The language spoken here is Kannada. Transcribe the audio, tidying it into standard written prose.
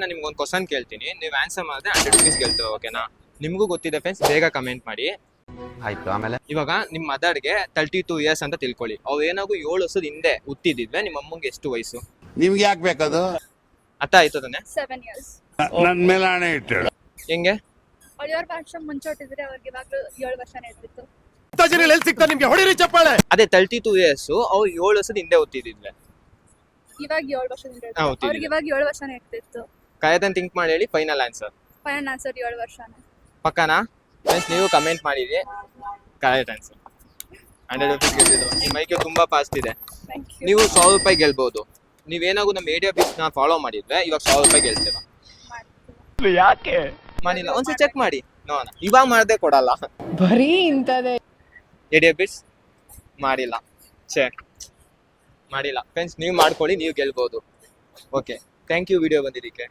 ನಾನು ನಿಮ್ಗೊಂದು ಕ್ವಶನ್ ಕೇಳ್ತೀನಿ, ನೀವು ಆನ್ಸರ್ ಮಾಡಿದ್ರೆ 100 rupees ಗೆಲ್ತೀವಿ, ಓಕೆನಾ? ನಿಮಗೂ ಗೊತ್ತಿದೆ ಫ್ರೆಂಡ್ಸ್, ಬೇಗ ಕಮೆಂಟ್ ಮಾಡಿ. ಆಯ್ತು. ಆಮೇಲೆ ಇವಾಗ ನಿಮ್ಮ ಮದರ್ಗೆ 32 years ಅಂತ ತಿಳ್ಕೊಳ್ಳಿ. ಅವು ಏನಾಗೂ 7 ವರ್ಷದ ಹಿಂದೆ ಹುಟ್ಟಿದಿದ್ವೆ, ನಿಮ್ಮ ಅಮ್ಮಂಗೆ ಎಷ್ಟು ವಯಸ್ಸು? ನಿಮ್ಗೆ ಯಾಕೆ ಬೇಕದು? ಅರ್ಥ ಆಯ್ತು ತಾನೆ? 7 years. ನನ್ ಮೇಲೆ ಹಣೆ ಇಟ್ಟು ಹೆಂಗೆ? ಅವ್ರು 7 ವರ್ಷ ಮುಂಚೆ ಹುಟ್ಟಿದ್ರೆ ಅವ್ರಿಗೆ ಇವಾಗಲೂ 7 ವರ್ಷನೇ ಇರ್ತಿತ್ತು. ನಿಮ್ಗೆ ಹೊಡಿರಿ ಚಪ್ಪಾಳೆ. ಅದೇ 32 years ಅವು 7 ವರ್ಷದ ಹಿಂದೆ ಹುಟ್ಟಿದಿದ್ವೆ. ಇವಾಗ 7 ವರ್ಷದಿಂದ ಹಾ, ಇರ್ತಿತ್ತು. ಹುಟ್ಟಿದ್ರು. ಅವ್ರಿಗೆ ಇವಾಗ 7 ವರ್ಷನೇ ಇರ್ತಿತ್ತು. ಕರೆಕ್ಟ್ ಥಿಂಕ್ ಮಾಡಿ ಹೇಳಿ, ಫೈನಲ್ ಆನ್ಸರ್. ಫೈನಲ್ ಆನ್ಸರ್ 7 ವರ್ಷನೇ. ಪಕ್ಕನಾ? ಫ್ರೆಂಡ್ಸ್, ನೀವು ಕಮೆಂಟ್ ಮಾಡಿರಿ, ಕರೆಕ್ಟ್ ಆನ್ಸರ್. 100 rupees ಗೆಲ್ತಿದ್ರು. ನಿಮ್ಮ ಮೈಕೆ ತುಂಬಾ ಫಾಸ್ಟ್ ಇದೆ. Thank you. ನೀವು 1000 ರೂಪಾಯಿ ಗೆಲ್ಬಹುದು. ನೀವೇನಾಗೂ ನಮ್ಮ ಏರಿಯಾ ಬಿಸ್ನ ಫಾಲೋ ಮಾಡಿದ್ರೆ ಇವಾಗ 1000 ರೂಪಾಯಿ ಗೆಲ್ತೀರಾ? ಯಾಕೆ ಮಾಡಿಲ್ಲ, ಒಂದ್ಸಲ ಚೆಕ್ ಮಾಡಿ ನೋಡೋಣ. ಇವಾಗ ಮಾಡದೆ ಕೊಡಲ್ಲ. ಬರೀ ಇಂಥದ್ದೇ. ಏರಿಯಾ ಬಿಟ್ಸ್ ಮಾಡಿಲ್ಲ, ಮಾಡಿಲ್ಲ. ಫ್ರೆಂಡ್ಸ್, ನೀವು ಮಾಡ್ಕೊಳ್ಳಿ, ನೀವು ಗೆಲ್ಬಹುದು. ಓಕೆ, ಥ್ಯಾಂಕ್ ಯು ವಿಡಿಯೋ ಬಂದಿದ್ದಕ್ಕೆ.